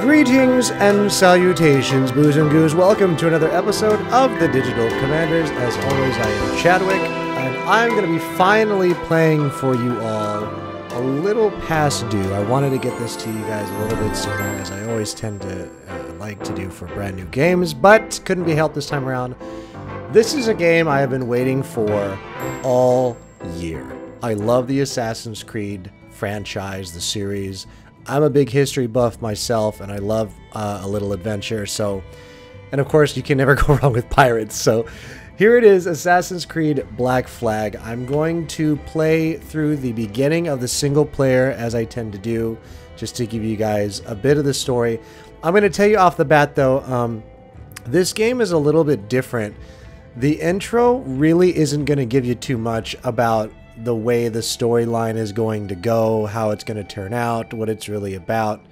Greetings and salutations, boos and goos. Welcome to another episode of the Digital Commanders. As always, I am Chadwick, and I'm going to be finally playing for you all a little past due. I wanted to get this to you guys a little bit sooner, as I always tend to like to do for brand new games, but couldn't be helped this time around. This is a game I have been waiting for all year. I love the Assassin's Creed franchise, the series. I'm a big history buff myself, and I love a little adventure. So, and of course, you can never go wrong with pirates. So, here it is, Assassin's Creed Black Flag. I'm going to play through the beginning of the single player, as I tend to do, just to give you guys a bit of the story. I'm going to tell you off the bat, though, this game is a little bit different. The intro really isn't going to give you too much about the way the storyline is going to go, how it's going to turn out, what it's really about.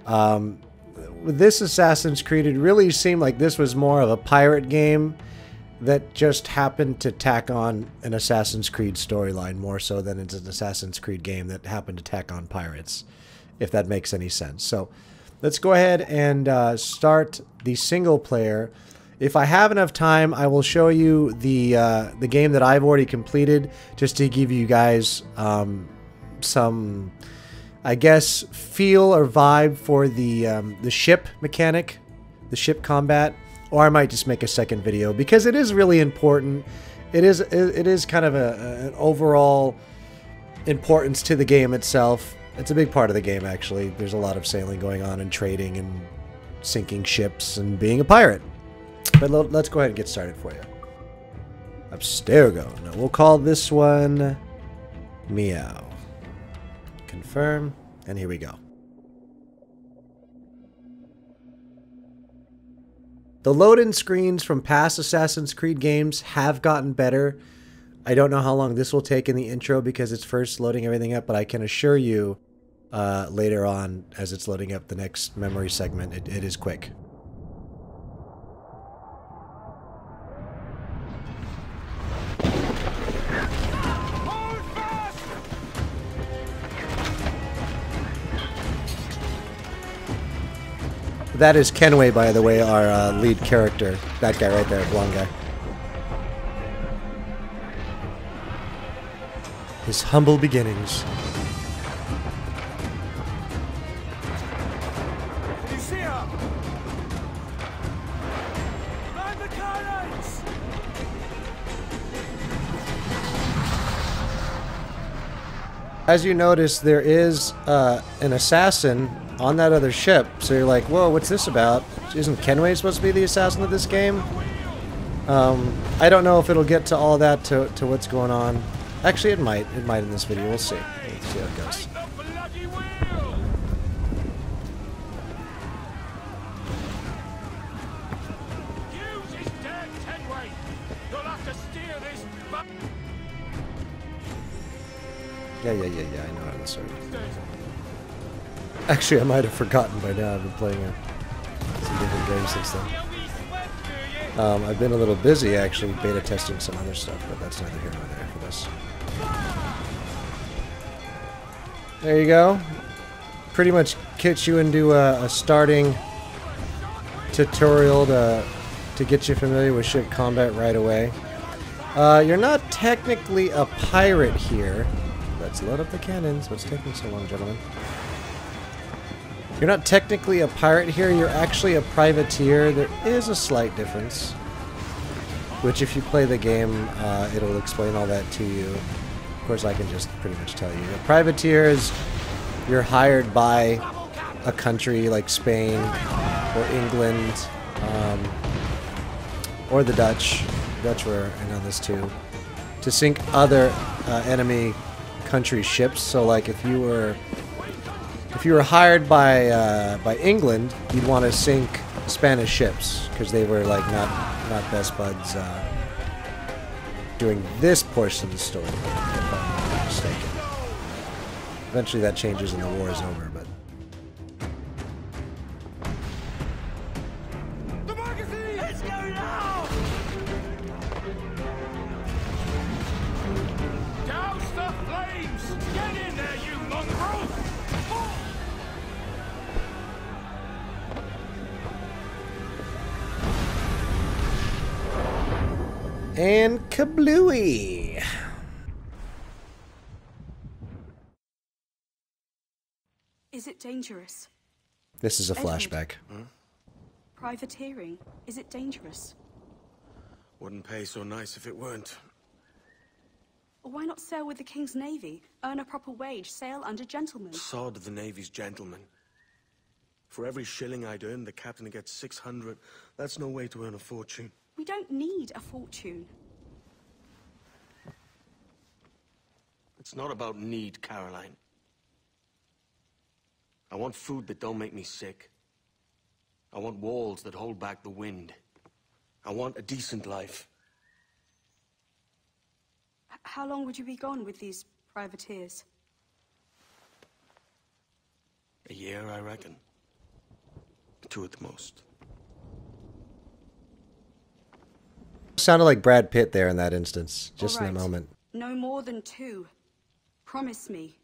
With this Assassin's Creed, it really seemed like this was more of a pirate game that just happened to tack on an Assassin's Creed storyline more so than it's an Assassin's Creed game that happened to tack on pirates, if that makes any sense. So let's go ahead and start the single player. If I have enough time, I will show you the game that I've already completed, just to give you guys some, I guess, feel or vibe for the ship mechanic, the ship combat, or I might just make a second video because it is really important. It is kind of an overall importance to the game itself. It's a big part of the game, actually. There's a lot of sailing going on and trading and sinking ships and being a pirate. But let's go ahead and get started for you. Abstergo. Now we'll call this one Meow. Confirm, and here we go. The load-in screens from past Assassin's Creed games have gotten better. I don't know how long this will take in the intro because it's first loading everything up, but I can assure you later on, as it's loading up the next memory segment, it is quick. That is Kenway, by the way, our lead character. That guy right there, blonde guy. His humble beginnings. You see her? Find the cannons! As you notice, there is an assassin on that other ship, so you're like, whoa, what's this about? Isn't Kenway supposed to be the assassin of this game? I don't know if it'll get to all that, to what's going on. Actually, it might in this video. We'll see. Let's see how it goes. Yeah, I know how this works. Actually, I might have forgotten by now. I've been playing some different games since then. I've been a little busy, actually, beta testing some other stuff, but that's neither here nor there for this. There you go. Pretty much kits you into a starting tutorial to get you familiar with ship combat right away. You're not technically a pirate here. Let's load up the cannons. What's taking so long, gentlemen? You're not technically a pirate here, you're actually a privateer. There is a slight difference, which if you play the game, it'll explain all that to you. Of course, I can just pretty much tell you. A privateer is, you're hired by a country like Spain or England, or the Dutch. The Dutch were in on this too, to sink other enemy country ships. So like if you were hired by England, you'd want to sink Spanish ships because they were like not best buds during this portion of the story, if I'm not mistaken. Eventually that changes and the war is over, but The magazine! Let's go now! Douse the flames! Get in there, you mongrel! And kablooey! Is it dangerous? This is a Edward. flashback. Privateering, is it dangerous? Wouldn't pay so nice if it weren't. Why not sail with the King's Navy? Earn a proper wage, sail under gentlemen. Sod the Navy's gentlemen. For every shilling I'd earn, the captain gets 600. That's no way to earn a fortune. We don't need a fortune. It's not about need, Caroline. I want food that don't make me sick. I want walls that hold back the wind. I want a decent life. How long would you be gone with these privateers? A year, I reckon. 2 at the most. Sounded like Brad Pitt there in that instance, just All in a right. moment. No more than 2. Promise me.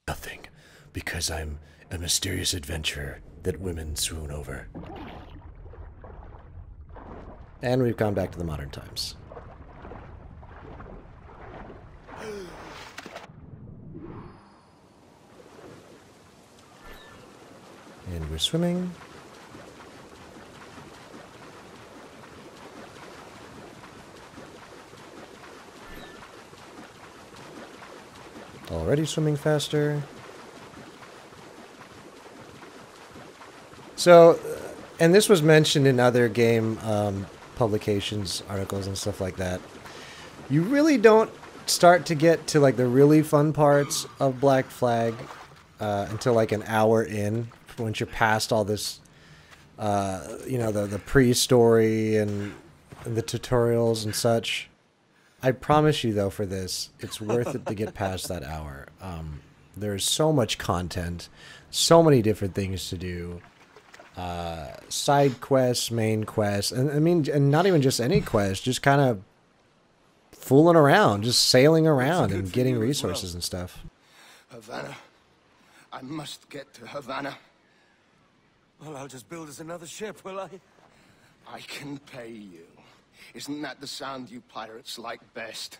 Nothing, because I'm a mysterious adventurer that women swoon over. And we've gone back to the modern times. And we're swimming. Already swimming faster. So, and this was mentioned in other game publications, articles, and stuff like that. You really don't start to get to like the really fun parts of Black Flag until like an hour in, once you're past all this, you know, the pre-story and the tutorials and such. I promise you, though, for this, it's worth it to get past that hour. There's so much content, so many different things to do. Side quests, main quests, and I mean, and not even just any quest, just kind of fooling around, just sailing around and getting resources and stuff. Havana. I must get to Havana. Well, I'll just build us another ship, will I? I can pay you. Isn't that the sound you pirates like best?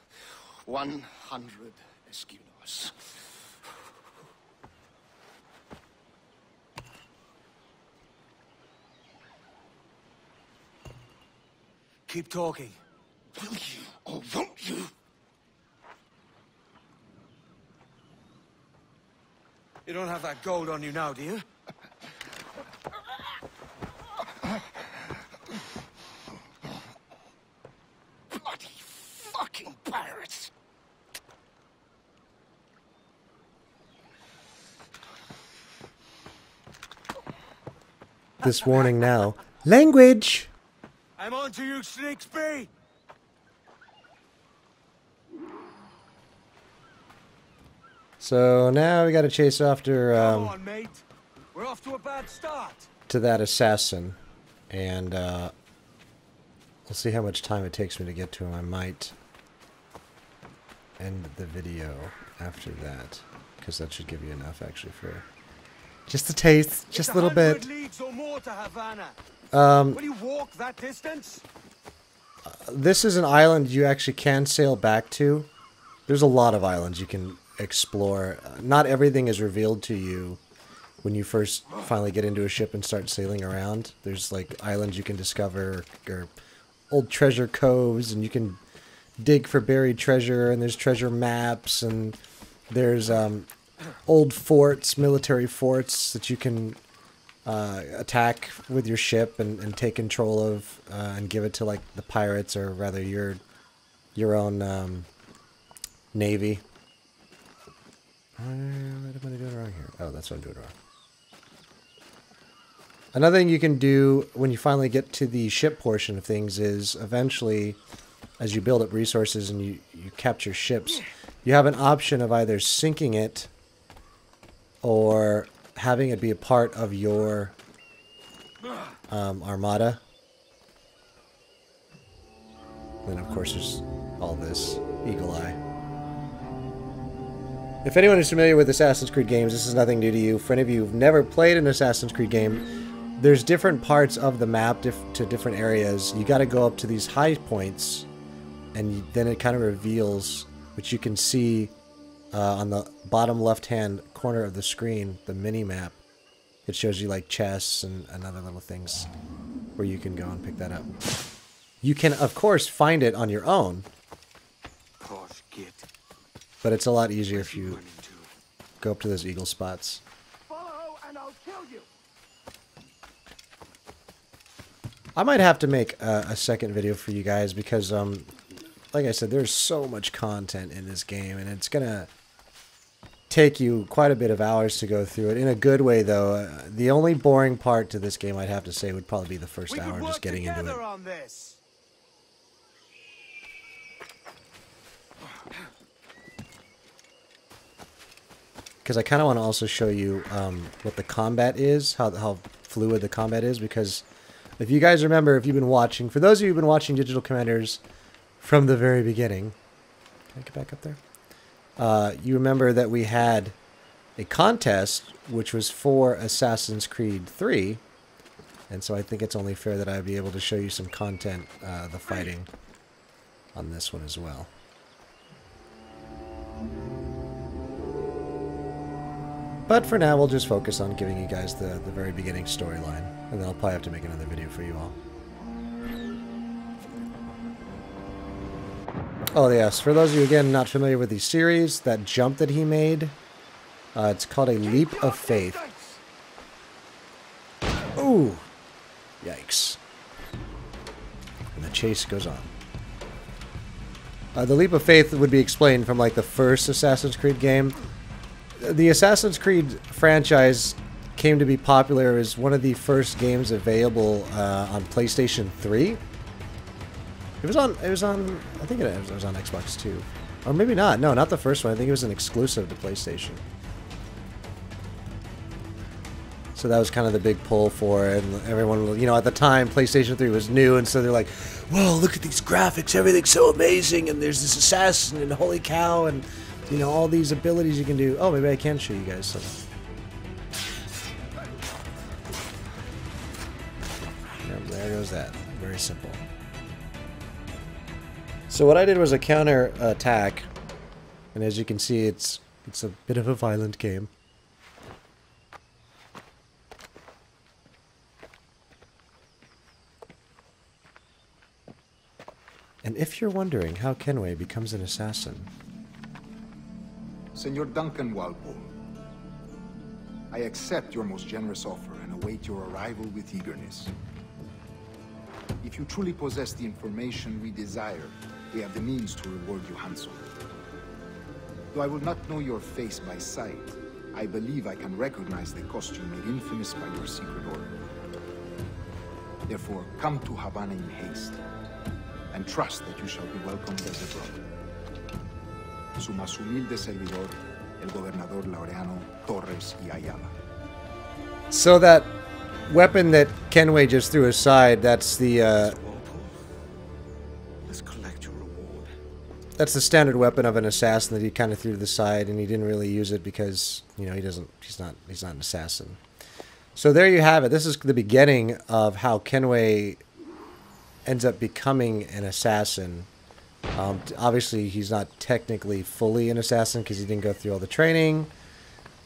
100 escudos. Keep talking. Will you or won't you? You don't have that gold on you now, do you? Bloody fucking pirates! This warning now. Language! I'm on to you, Snakesby! So now we got to chase after Come on, mate. We're off to a bad start. to that assassin, and we'll see how much time it takes me to get to him. I might end the video after that, because that should give you enough actually for just a taste, just a little bit. 100 leagues or more to Havana. Um, Will you walk that distance? This is an island you actually can sail back to. There's a lot of islands you can explore. Not everything is revealed to you when you first finally get into a ship and start sailing around. There's like islands you can discover, or old treasure coves, and you can dig for buried treasure, and there's treasure maps, and there's old forts, military forts that you can attack with your ship and take control of, and give it to like the pirates, or rather your own navy. What am I doing wrong here? Oh, that's what I'm doing wrong. Another thing you can do when you finally get to the ship portion of things is eventually, as you build up resources and you capture ships, you have an option of either sinking it or having it be a part of your armada. Then, of course, there's all this Eagle Eye. If anyone is familiar with Assassin's Creed games, this is nothing new to you. For any of you who've never played an Assassin's Creed game, there's different parts of the map to different areas. You got to go up to these high points, and then it kind of reveals, which you can see on the bottom left-hand corner of the screen, the mini-map. It shows you like chests and other little things where you can go and pick that up. You can, of course, find it on your own, Posh git. but it's a lot easier if you go up to those eagle spots. Follow and I'll kill you. I might have to make a second video for you guys because, like I said, there's so much content in this game, and it's gonna take you quite a bit of hours to go through it. In a good way, though. The only boring part to this game, I'd have to say, would probably be the first hour, just getting into it. On this. Because I kind of want to also show you what the combat is, how fluid the combat is, because if you guys remember, if you've been watching, for those of you who've been watching Digital Commanders from the very beginning, can I get back up there? You remember that we had a contest, which was for Assassin's Creed 3, and so I think it's only fair that I'd be able to show you some content, the fighting, on this one as well. But for now, we'll just focus on giving you guys the very beginning storyline, and then I'll probably have to make another video for you all. Oh yes, for those of you, again, not familiar with the series, that jump that he made, it's called a leap of faith. Ooh! Yikes. And the chase goes on. The leap of faith would be explained from like the first Assassin's Creed game. The Assassin's Creed franchise came to be popular as one of the first games available on PlayStation 3. It was on, I think it was on Xbox 2. Or maybe not. No, not the first one. I think it was an exclusive to PlayStation. So that was kind of the big pull for it. And everyone, you know, at the time, PlayStation 3 was new. And so they're like, whoa, look at these graphics. Everything's so amazing. And there's this assassin and holy cow. And, you know, all these abilities you can do. Oh, maybe I can show you guys some. Yep, there goes that. Very simple. So what I did was a counter attack, and as you can see, it's a bit of a violent game. And if you're wondering how Kenway becomes an assassin, Senor Duncan Walpole, I accept your most generous offer and await your arrival with eagerness. If you truly possess the information we desire, we have the means to reward you handsomely. Though I will not know your face by sight, I believe I can recognize the costume made infamous by your secret order. Therefore, come to Havana in haste, and trust that you shall be welcomed as a brother. Su más humilde servidor, el gobernador Laureano Torres y Ayala. so that weapon that Kenway just threw aside, that's the Let's collect your reward. that's the standard weapon of an assassin that he kind of threw to the side, and he didn't really use it because, you know, he's not an assassin. So there you have it. This is the beginning of how Kenway ends up becoming an assassin. Obviously, he's not technically fully an assassin because he didn't go through all the training,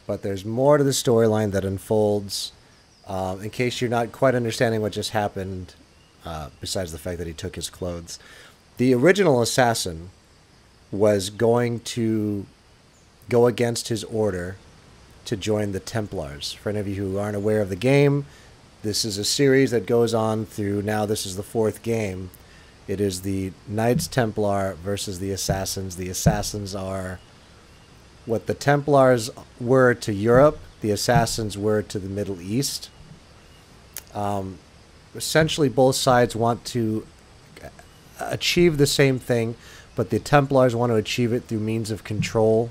but there's more to the storyline that unfolds. In case you're not quite understanding what just happened, besides the fact that he took his clothes, the original assassin was going to go against his order to join the Templars. For any of you who aren't aware of the game, this is a series that goes on through, now this is the 4th game. It is the Knights Templar versus the Assassins. The Assassins are what the Templars were to Europe, the Assassins were to the Middle East. Essentially, both sides want to achieve the same thing, but the Templars want to achieve it through means of control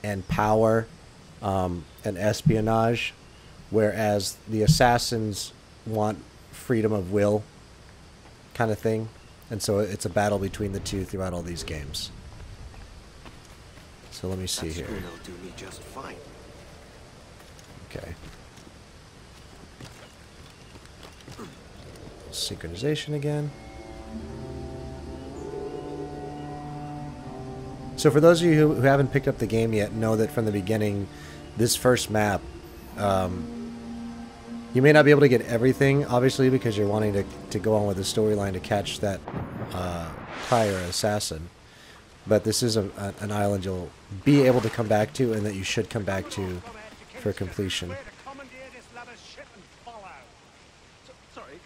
and power and espionage, whereas the Assassins want freedom of will kind of thing. And so it's a battle between the two throughout all these games. So let me see here. That will do me just fine. Okay. synchronization again. So for those of you who haven't picked up the game yet, know that from the beginning, this first map, you may not be able to get everything, obviously, because you're wanting to go on with the storyline to catch that prior assassin. But this is an island you'll be able to come back to, and that you should come back to for completion. Sorry,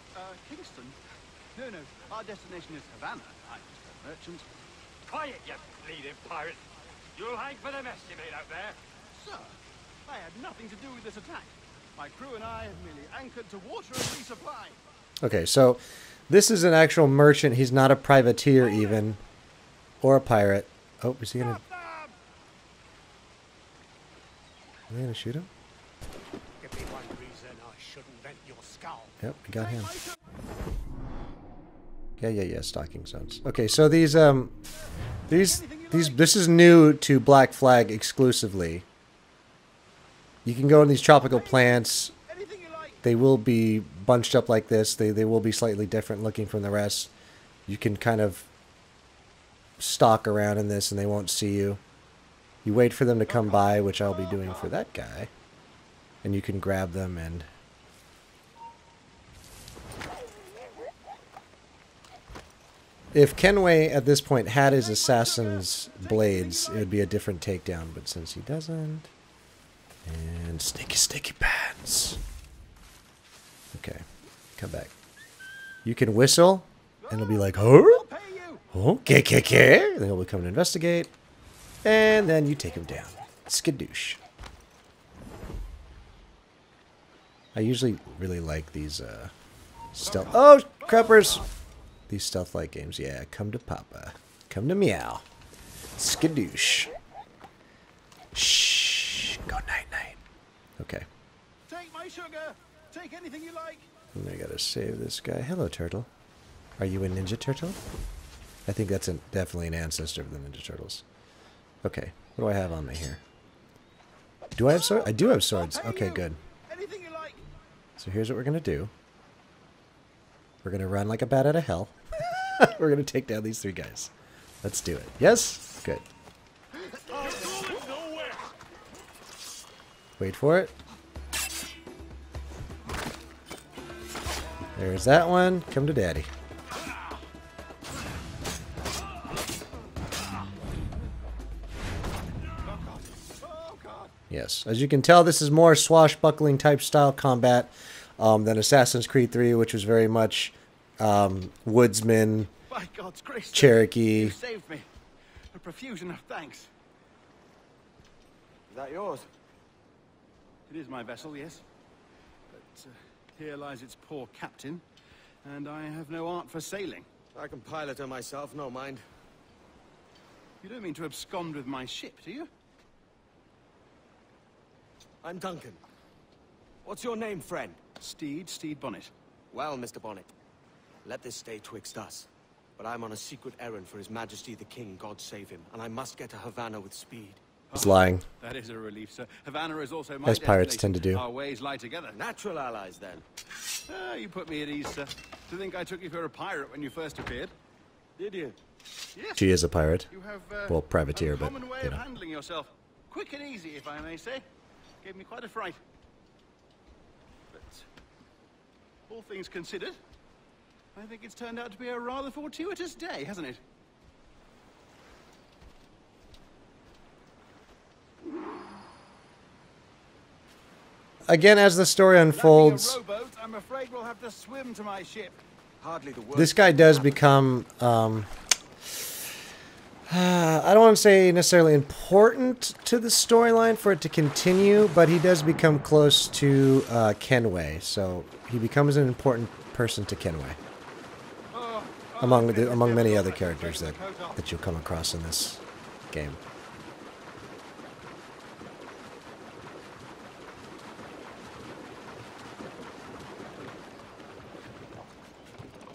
Kingston? No, our destination is Havana. I'm just a merchant. Quiet, you bleeding pirate! You'll hang for the mess you made out there. Sir, I had nothing to do with this attack. My crew and I have merely anchored to water and resupply. Okay, so this is an actual merchant. He's not a privateer even, or a pirate. Oh, is he gonna... Are they gonna shoot him? Give me one reason I shouldn't vent your skull. Yep, we got him. Yeah, stocking zones. Okay, so this is new to Black Flag exclusively. You can go in these tropical plants. They will be bunched up like this. They will be slightly different looking from the rest. You can kind of stalk around in this and they won't see you. You wait for them to come by, which I'll be doing for that guy. And you can grab them and... If Kenway at this point had his assassin's blades, it would be a different takedown. But since he doesn't... And sticky pants. Okay, come back. You can whistle, and it'll be like, huh? Okay. Then he'll come to investigate, and then you take him down. Skadoosh. I usually really like these stealth. Oh, creepers! These stealth-like games. Yeah, come to Papa. Come to Meow. Skadoosh. Shh. Go night-night. Okay. Take my sugar. Take anything you like. And I gotta save this guy. Hello, turtle. Are you a Ninja Turtle? I think that's definitely an ancestor of the Ninja Turtles. Okay. What do I have on me here? Do I have swords? I do have swords. Okay, good. Anything you like. So here's what we're gonna do. We're gonna run like a bat out of hell. We're gonna take down these three guys. Let's do it. Yes? Good. Wait for it. There's that one. Come to daddy. Yes. As you can tell, this is more swashbuckling type style combat than Assassin's Creed 3, which was very much woodsman, By God's grace, Cherokee. You saved me. A profusion of thanks. Is that yours? It is my vessel, yes. But here lies its poor captain, and I have no art for sailing. I can pilot her myself, no mind. You don't mean to abscond with my ship, do you? I'm Duncan. What's your name, friend? Steed Bonnet. Well, Mr. Bonnet, let this stay twixt us. But I'm on a secret errand for His Majesty the King, God save him, and I must get to Havana with speed. He's lying. That is a relief, sir. Havana is also my As pirates destination. tend to do. Our ways lie together. Natural allies, then. You put me at ease, sir. To think I took you for a pirate when you first appeared. Did you? Yes. She is a pirate. You have, Well, privateer, a but, common way you of know. handling yourself. Quick and easy, if I may say. Gave me quite a fright. But all things considered, I think it's turned out to be a rather fortuitous day, hasn't it? Again, as the story unfolds, Lacking a rowboat, I'm afraid we'll have to swim to my ship. Hardly the word. this guy does become, I don't want to say necessarily important to the storyline for it to continue, but he does become close to Kenway, so he becomes an important person to Kenway. Among many other characters that you'll come across in this game.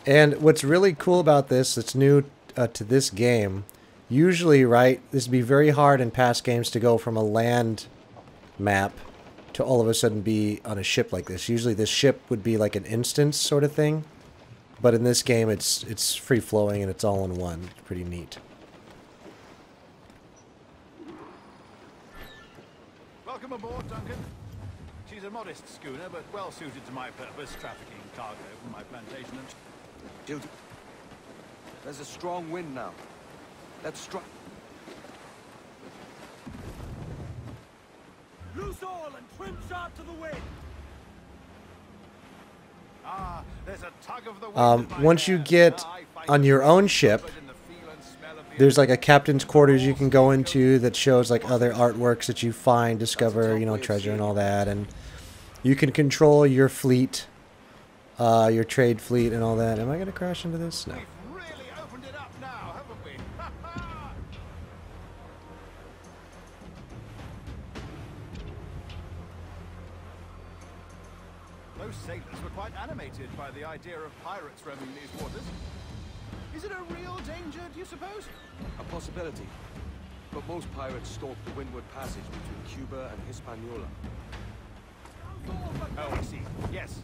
And what's really cool about this, that's new to this game, usually, right, this would be very hard in past games to go from a land map to all of a sudden be on a ship like this. Usually this ship would be like an instance sort of thing. But in this game, it's free-flowing and it's all in one. It's pretty neat. Welcome aboard, Duncan. She's a modest schooner, but well suited to my purpose, trafficking cargo from my plantation and... Dude, there's a strong wind now. Let's strike. Loose all and trim sharp to the wind. Ah, there's a tug of the wind. Once you get on your own ship, there's like a captain's quarters you can go into that shows like other artworks that you find, discover, you know, treasure and all that, and you can control your fleet, your trade fleet and all that. Am I gonna crash into this? No. We've really opened it up now, haven't we? Those sailors were quite animated by the idea of pirates roaming these waters. Is it a real danger, do you suppose? A possibility. But most pirates stalk the windward passage between Cuba and Hispaniola. Oh, I see. Yes,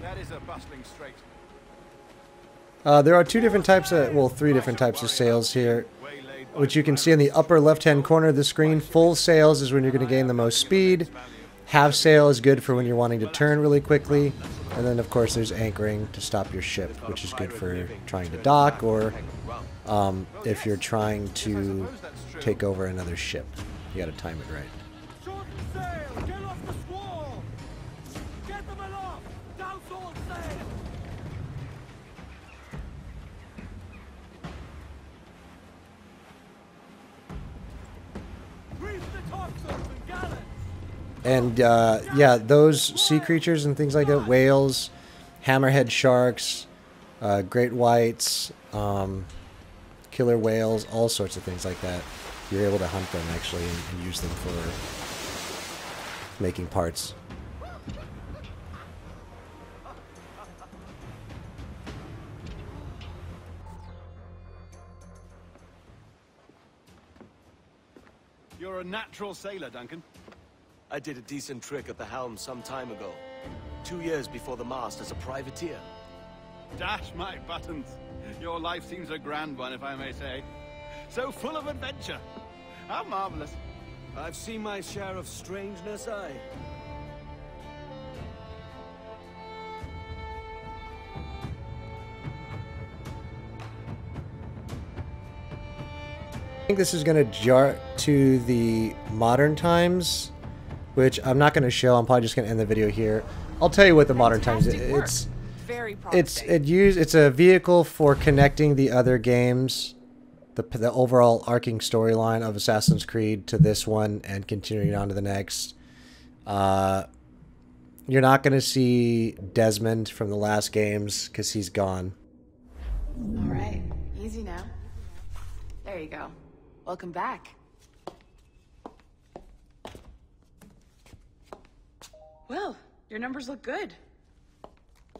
that is a bustling strait. There are two different types of, well, three different types of sails here, which you can see in the upper left-hand corner of the screen. Full sails is when you're going to gain the most speed. Half sail is good for when you're wanting to turn really quickly. And then, of course, there's anchoring to stop your ship, which is good for trying to dock or if you're trying to take over another ship. You got to time it right. Shorten sail! Get off the squall! Get them aloft! Douse all sail! Reef the topsails and gallants! And yeah, those sea creatures and things like that, whales, hammerhead sharks, great whites, killer whales, all sorts of things like that. You're able to hunt them actually and use them for making parts. You're a natural sailor, Duncan. I did a decent trick at the helm some time ago. 2 years before the mast as a privateer. Dash my buttons. Your life seems a grand one, if I may say. So full of adventure. How marvelous. I've seen my share of strangeness, I think this is going to jart to the modern times, which I'm not going to show. I'm probably just going to end the video here. I'll tell you what the modern times is. It's a vehicle for connecting the other games, the overall arcing storyline of Assassin's Creed to this one and continuing on to the next. You're not going to see Desmond from the last games because he's gone. All right, easy now. There you go. Welcome back. Well, your numbers look good.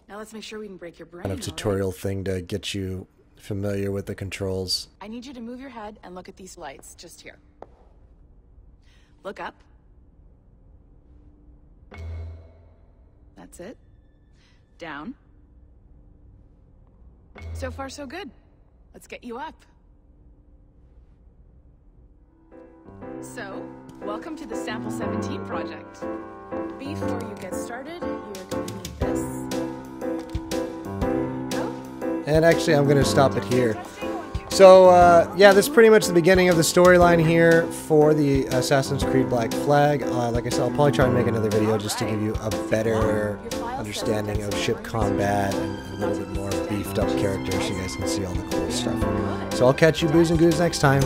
Now let's make sure we can break your brain. Kind of tutorial thing to get you familiar with the controls. I need you to move your head and look at these lights just here. Look up. That's it. Down. So far, so good. Let's get you up. So, welcome to the Sample 17 project. Before you get started, you're going to need this. And actually, I'm going to stop it here. So, yeah, this is pretty much the beginning of the storyline here for the Assassin's Creed Black Flag. Like I said, I'll probably try and make another video just to give you a better understanding of ship combat and a little bit more beefed up characters so you guys can see all the cool stuff. So I'll catch you boos and goos next time.